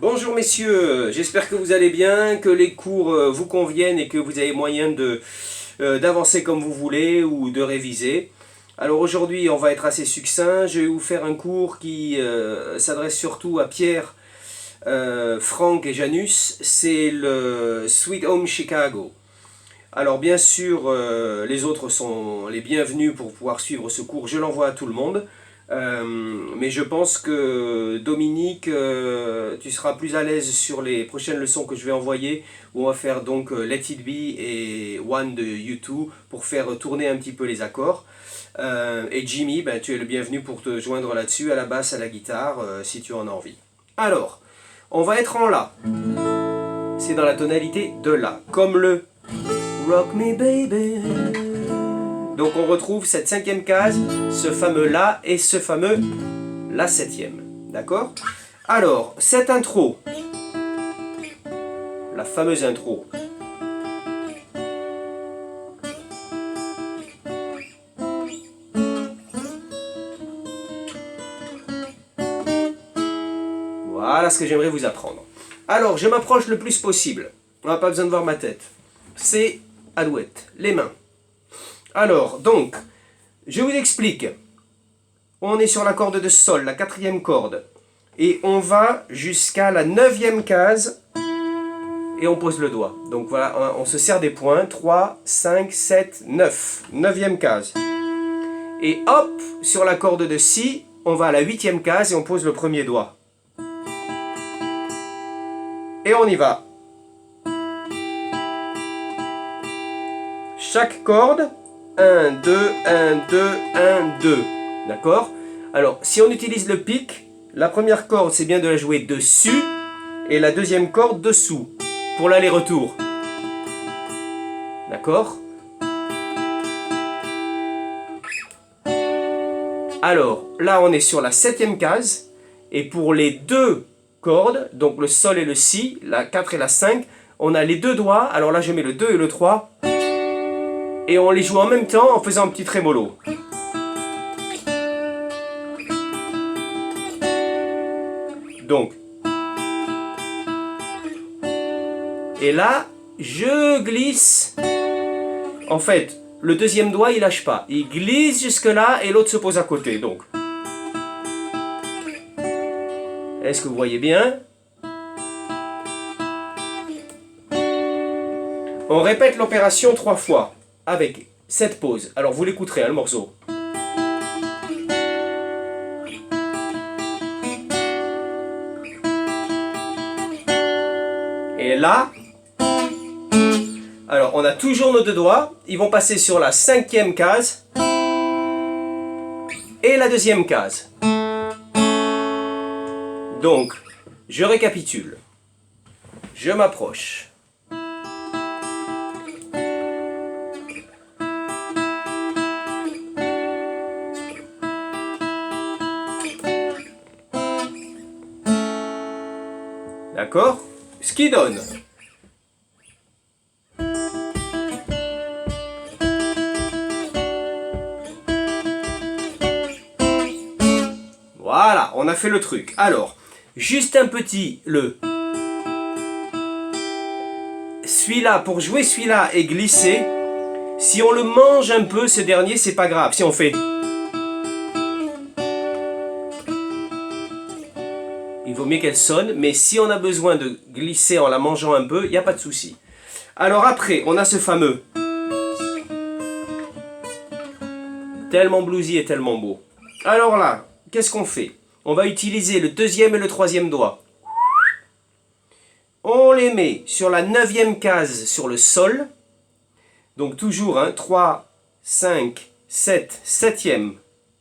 Bonjour messieurs, j'espère que vous allez bien, que les cours vous conviennent et que vous avez moyen d'avancer comme vous voulez ou de réviser. Alors aujourd'hui on va être assez succinct, je vais vous faire un cours qui s'adresse surtout à Pierre, Franck et Janus, c'est le Sweet Home Chicago. Alors bien sûr les autres sont les bienvenus pour pouvoir suivre ce cours, je l'envoie à tout le monde. Mais je pense que Dominique, tu seras plus à l'aise sur les prochaines leçons que je vais envoyer, où on va faire donc Let It Be et One de U2 pour faire tourner un petit peu les accords. Et Jimmy, ben, tu es le bienvenu pour te joindre là-dessus, à la basse, à la guitare, si tu en as envie. Alors, on va être en La. C'est dans la tonalité de La, comme le Rock Me Baby. Donc on retrouve cette cinquième case, ce fameux La et ce fameux La septième. D'accord? Alors, cette intro, la fameuse intro, voilà ce que j'aimerais vous apprendre. Alors, je m'approche le plus possible. On n'a pas besoin de voir ma tête. C'est Alouette, les mains. Alors, donc, je vous explique. On est sur la corde de Sol, la quatrième corde. Et on va jusqu'à la neuvième case. Et on pose le doigt. Donc voilà, on se sert des points. 3, 5, 7, 9. Neuvième case. Et hop, sur la corde de Si, on va à la huitième case et on pose le premier doigt. Et on y va. Chaque corde, 1, 2, 1, 2, 1, 2. D'accord? Alors, si on utilise le pic, la première corde, c'est bien de la jouer dessus, et la deuxième corde dessous, pour l'aller-retour. D'accord? Alors, là, on est sur la septième case, et pour les deux cordes, donc le Sol et le Si, la 4 et la 5, on a les deux doigts, alors là, je mets le 2 et le 3, et on les joue en même temps en faisant un petit trémolo. Donc. Et là, je glisse. En fait, le deuxième doigt, il lâche pas. Il glisse jusque là et l'autre se pose à côté. Donc. Est-ce que vous voyez bien? On répète l'opération 3 fois. Avec cette pause. Alors vous l'écouterez, hein, le morceau. Et là, alors on a toujours nos deux doigts. Ils vont passer sur la cinquième case et la deuxième case. Donc, je récapitule. Je m'approche. D'accord? Ce qui donne. Voilà, on a fait le truc. Alors, juste un petit le. Celui-là, pour jouer celui-là et glisser, si on le mange un peu, ce dernier, c'est pas grave. Si on fait. Il vaut mieux qu'elle sonne, mais si on a besoin de glisser en la mangeant un peu, il n'y a pas de souci. Alors après, on a ce fameux. Tellement bluesy et tellement beau. Alors là, qu'est-ce qu'on fait? On va utiliser le deuxième et le troisième doigt. On les met sur la neuvième case sur le Sol. Donc toujours, hein, 3, 5, 7, 7e.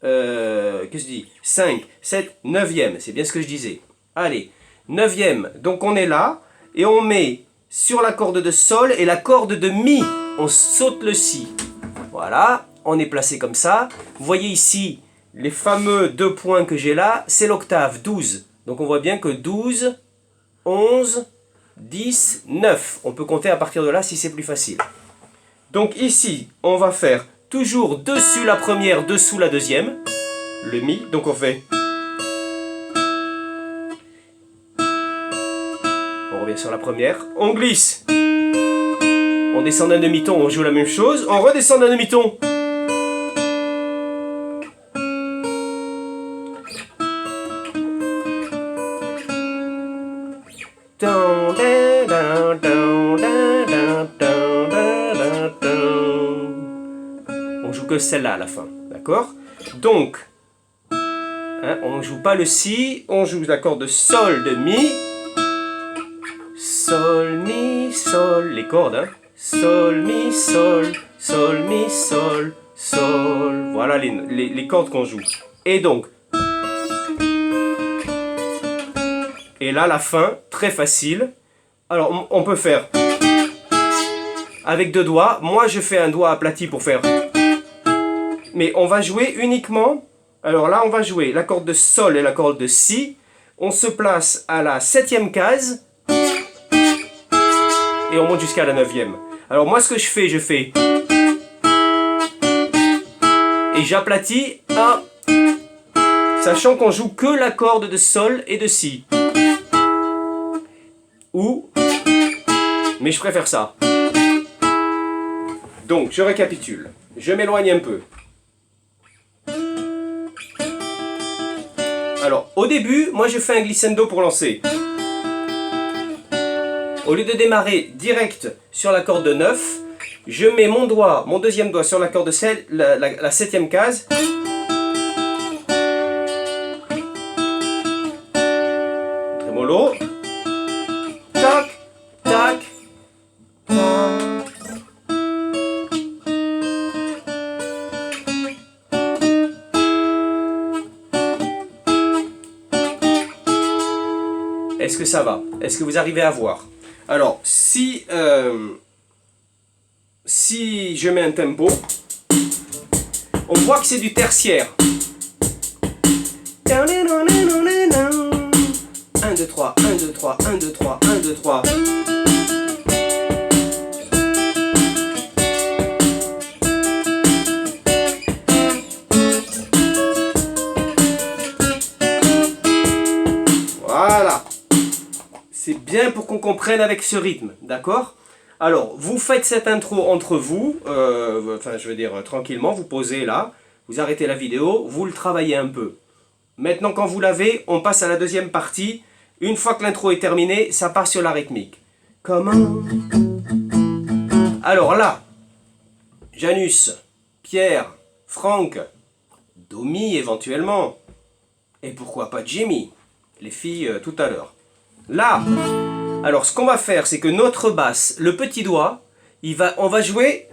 Qu'est-ce que je dis? 5, 7, 9e. C'est bien ce que je disais. Allez, 9e, donc on est là, et on met sur la corde de Sol et la corde de Mi, on saute le Si. Voilà, on est placé comme ça. Vous voyez ici, les fameux deux points que j'ai là, c'est l'octave, 12. Donc on voit bien que 12, 11, 10, 9. On peut compter à partir de là si c'est plus facile. Donc ici, on va faire toujours dessus la première, dessous la deuxième, le Mi, donc on fait... On revient sur la première. On glisse. On descend d'un demi-ton, on joue la même chose. On redescend d'un demi-ton. On joue que celle-là à la fin, d'accord? Donc, hein, on ne joue pas le si, on joue l'accord de sol, de mi, sol, mi, sol, les cordes, hein? Sol, mi, sol, sol, mi, sol, sol. Voilà les cordes qu'on joue. Et donc, et là la fin, très facile. Alors on peut faire avec deux doigts. Moi je fais un doigt aplati pour faire. Mais on va jouer uniquement. Alors là on va jouer la corde de sol et la corde de si. On se place à la 7e case. Et on monte jusqu'à la 9e. Alors moi ce que je fais et j'aplatis à, sachant qu'on joue que la corde de sol et de si. Ou, mais je préfère ça. Donc je récapitule. Je m'éloigne un peu. Alors au début, moi je fais un glissando pour lancer. Au lieu de démarrer direct sur la corde de 9, je mets mon doigt, mon deuxième doigt sur la corde de 7, la 7e case. Trémolo. Tac, tac, tac. Est-ce que ça va? Est-ce que vous arrivez à voir? Alors, si je mets un tempo, on voit que c'est du tertiaire. 1, 2, 3, 1, 2, 3, 1, 2, 3, 1, 2, 3. Voilà. C'est bien pour qu'on comprenne avec ce rythme, d'accord? Alors, vous faites cette intro entre vous, enfin je veux dire tranquillement, vous posez là, vous arrêtez la vidéo, vous le travaillez un peu. Maintenant quand vous l'avez, on passe à la deuxième partie. Une fois que l'intro est terminée, ça part sur la rythmique. Comment? Alors là, Janus, Pierre, Franck, Domi éventuellement, et pourquoi pas Jimmy, les filles tout à l'heure. Là, alors ce qu'on va faire, c'est que notre basse, le petit doigt, on va jouer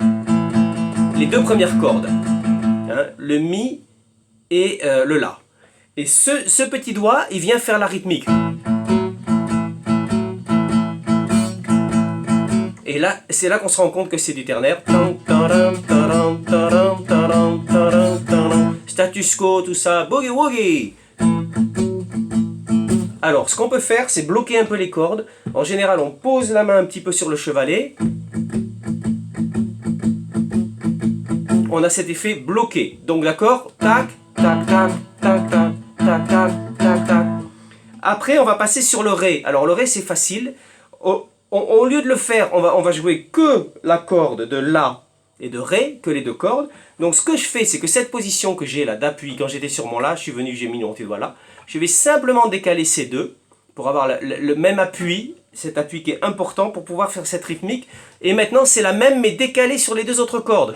les deux premières cordes, hein, le mi et le la. Et ce petit doigt, il vient faire la rythmique. Et là, c'est là qu'on se rend compte que c'est du ternaire. Status quo, tout ça, boogie woogie. Alors, ce qu'on peut faire, c'est bloquer un peu les cordes. En général, on pose la main un petit peu sur le chevalet. On a cet effet bloqué. Donc, d'accord? Tac, tac, tac, tac, tac, tac, tac, tac, tac. Après, on va passer sur le ré. Alors, le ré, c'est facile. Au lieu de le faire, on va jouer que la corde de la et de ré, que les deux cordes. Donc, ce que je fais, c'est que cette position que j'ai là d'appui, quand j'étais sur mon la, je suis venu, j'ai mis mon petit doigt là. Je vais simplement décaler ces deux pour avoir le même appui, cet appui qui est important pour pouvoir faire cette rythmique. Et maintenant, c'est la même mais décalée sur les deux autres cordes.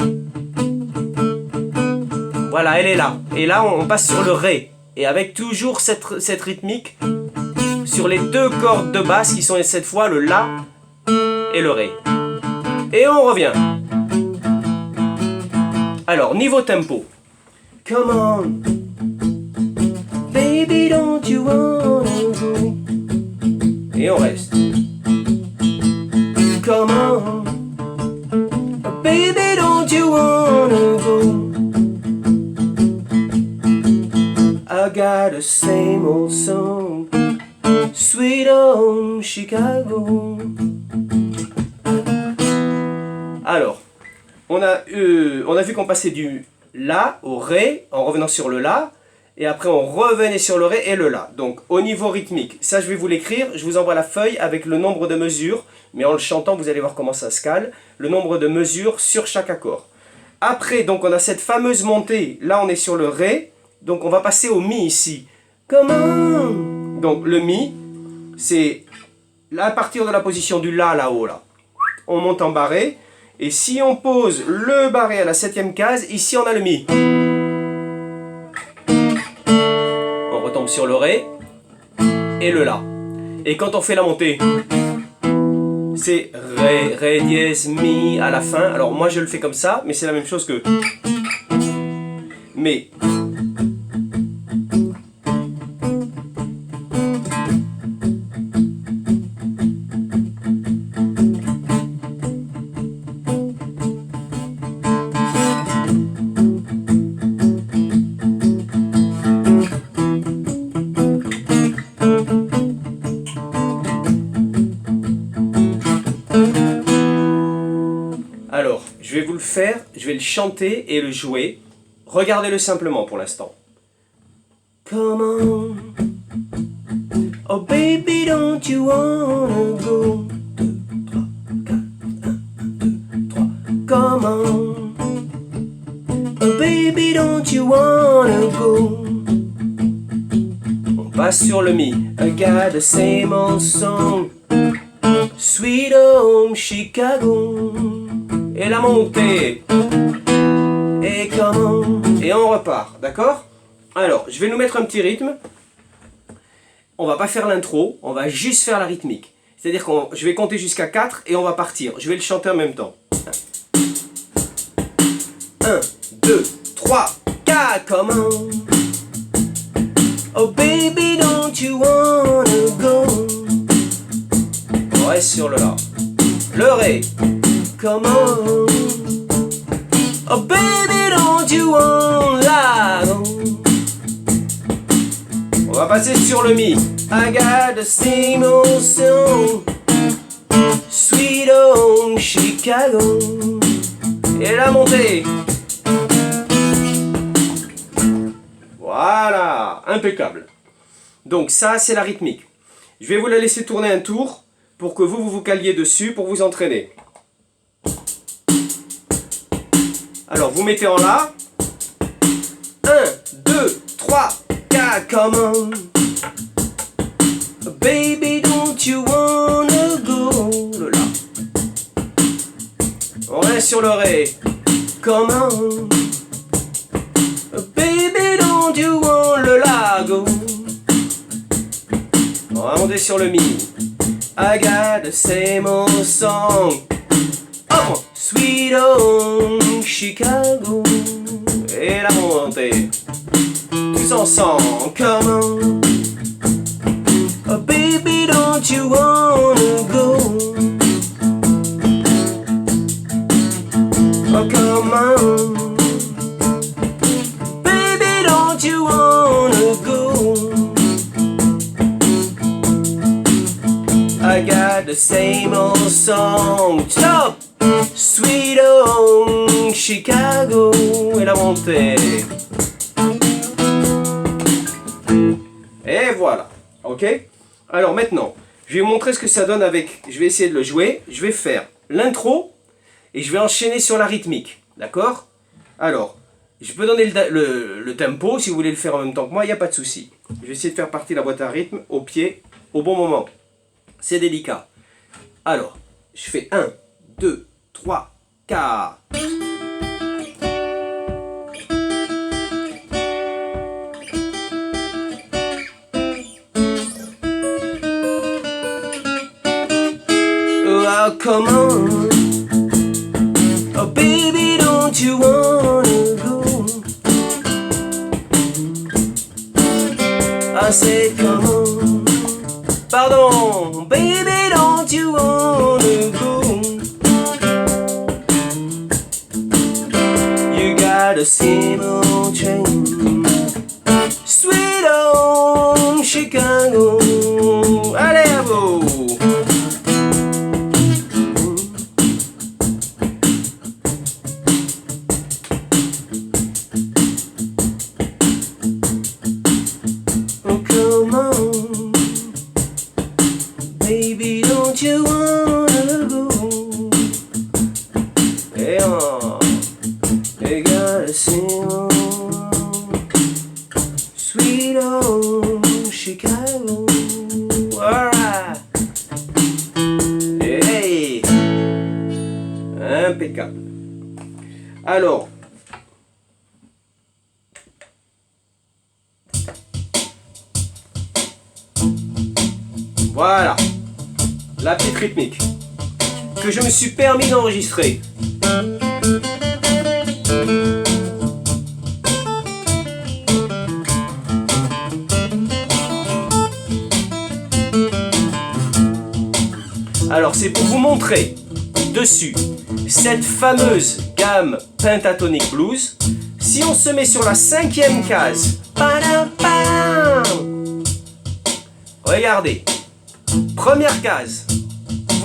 Voilà, elle est là. Et là, on passe sur le ré. Et avec toujours cette rythmique sur les deux cordes de basse qui sont cette fois le la et le ré. Et on revient. Alors, niveau tempo. Come on. Baby, don't you wanna go? Et on reste. Come on. Baby, don't you wanna go? I got the same old song, Sweet Home Chicago. Alors, on a vu qu'on passait du la au ré en revenant sur le la. et après on revenait sur le Ré et le La. Donc au niveau rythmique, ça je vais vous l'écrire, je vous envoie la feuille avec le nombre de mesures, mais en le chantant vous allez voir comment ça se cale, le nombre de mesures sur chaque accord. Après, donc on a cette fameuse montée, là on est sur le Ré, donc on va passer au Mi ici. Comment? Donc le Mi, c'est à partir de la position du La là-haut, là. On monte en barré, et si on pose le barré à la 7e case, ici on a le Mi. On retombe sur le Ré et le La. Et quand on fait la montée, c'est Ré, Ré dièse, Mi à la fin. Alors moi je le fais comme ça, mais c'est la même chose que... Mais... Alors, je vais vous le faire, je vais le chanter et le jouer. Regardez-le simplement pour l'instant. Come on, oh baby, don't you wanna go? 2, 3, 4, 1, 2, 3. Come on, oh baby, don't you wanna go? On passe sur le Mi. I got the same old song, Sweet Home Chicago. Et la montée. Et comment? Et on repart, d'accord? Alors, je vais nous mettre un petit rythme. On va pas faire l'intro, on va juste faire la rythmique. C'est-à-dire que je vais compter jusqu'à 4 et on va partir. Je vais le chanter en même temps. 1, 2, 3, 4, comment? Oh baby, don't you wanna go? On reste sur le La. Le Ré. Come on, oh baby, don't you wanna go? On va passer sur le Mi. I got the same old song, Sweet Home Chicago. Et la montée. Voilà, impeccable. Donc ça, c'est la rythmique. Je vais vous la laisser tourner un tour pour que vous vous caliez dessus pour vous entraîner. Alors, vous mettez en La. 1, 2, 3, 4, come on. Baby, don't you wanna go? Le La. On reste sur le Ré. Come on. Baby, don't you want le La go? On va monter sur le Mi. I got the same old song. Oh, Sweet Home Chicago. Et la montée. Tous ensemble. Come on. Oh baby, don't you wanna go? Oh come on. Baby, don't you wanna go? I got the same old song. Stop! Sweet Home Chicago. Et la montée. Et voilà. Ok? Alors maintenant, je vais vous montrer ce que ça donne avec... Je vais essayer de le jouer. Je vais faire l'intro et je vais enchaîner sur la rythmique. D'accord? Alors, je peux donner le tempo. Si vous voulez le faire en même temps que moi, il n'y a pas de souci. Je vais essayer de faire partir la boîte à rythme au pied au bon moment. C'est délicat. Alors, je fais 1, 2, 3, 4. Oh, come on. Oh, baby, don't you wanna go? I said, come on. Pardon, baby, don't you wanna go? You got a single train, Sweet Home Chicago. Allez, à vous. Baby, don't you wanna go? Hey, you gotta sing on. Sweet home Chicago. Alright. Hey, impeccable. Alors, voilà la petite rythmique que je me suis permis d'enregistrer. Alors c'est pour vous montrer dessus cette fameuse gamme Pentatonix Blues. Si on se met sur la 5e case, regardez, première case,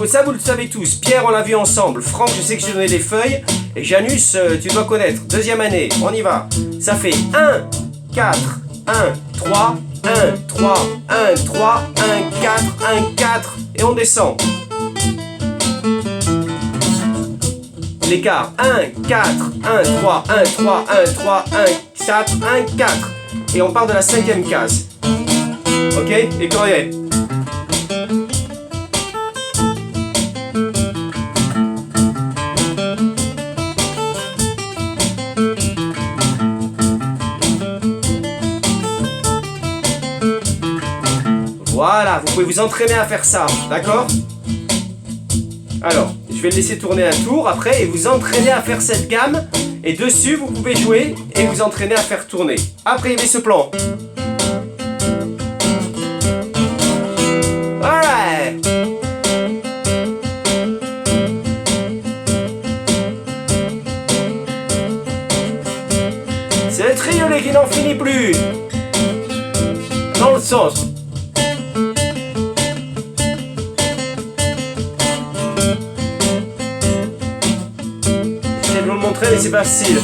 ça vous le savez tous, Pierre on l'a vu ensemble, Franck je sais que j'ai donné les feuilles, et Janus tu dois connaître, deuxième année, on y va, ça fait 1, 4, 1, 3, 1, 3, 1, 3, 1, 4, 1, 4, et on descend. L'écart 1, 4, 1, 3, 1, 3, 1, 3, 1, 4, 1, 4. Et on part de la 5e case. Ok? Et courrier. Voilà, vous pouvez vous entraîner à faire ça, d'accord? Alors, je vais le laisser tourner un tour après et vous entraîner à faire cette gamme. Et dessus, vous pouvez jouer et vous entraîner à faire tourner. Après, il y avait ce plan. Alright. C'est le triolet qui n'en finit plus. Dans le sens. Je vais vous le montrer mais c'est pas facile.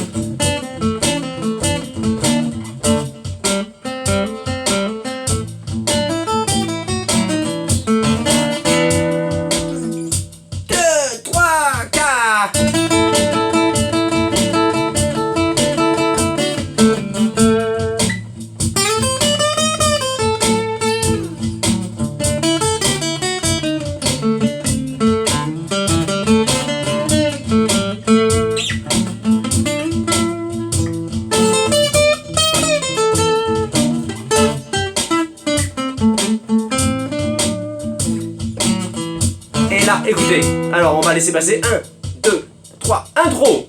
Et là, écoutez, alors on va laisser passer 1, 2, 3, intro.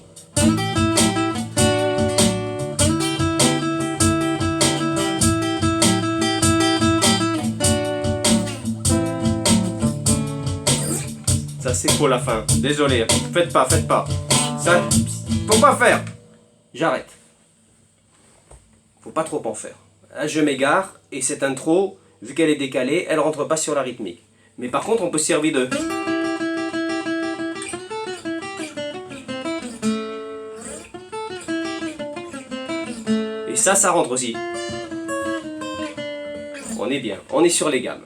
Ça c'est pour la fin, désolé, faites pas. Ça, faut pas faire. J'arrête. Faut pas trop en faire. Là, je m'égare et cette intro, vu qu'elle est décalée, elle rentre pas sur la rythmique. Mais par contre, on peut se servir de... Et ça rentre aussi. On est bien, on est sur les gammes.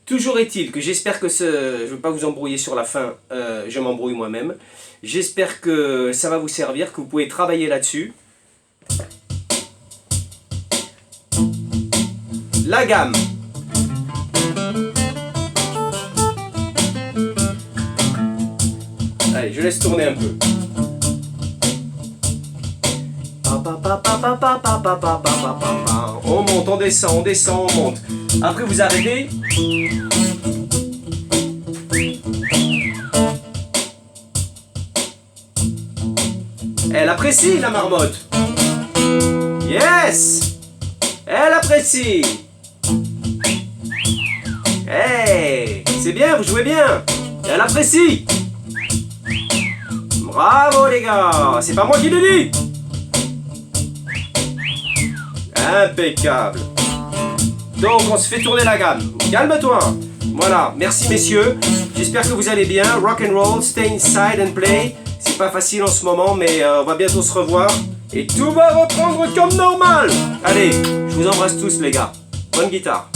Toujours est-il que j'espère que je ne vais pas vous embrouiller sur la fin, je m'embrouille moi-même. J'espère que ça va vous servir, que vous pouvez travailler là-dessus. La gamme. Allez, je laisse tourner un peu. On monte, on descend, on monte. Après vous arrêtez. Elle apprécie la marmotte. Yes! Elle apprécie. Hey! C'est bien, vous jouez bien. Elle apprécie. Bravo les gars, c'est pas moi qui l'ai dit. Impeccable. Donc on se fait tourner la gamme. Calme-toi. Voilà, merci messieurs. J'espère que vous allez bien. Rock and roll, stay inside and play. C'est pas facile en ce moment, mais on va bientôt se revoir. Et tout va reprendre comme normal. Allez, je vous embrasse tous les gars. Bonne guitare.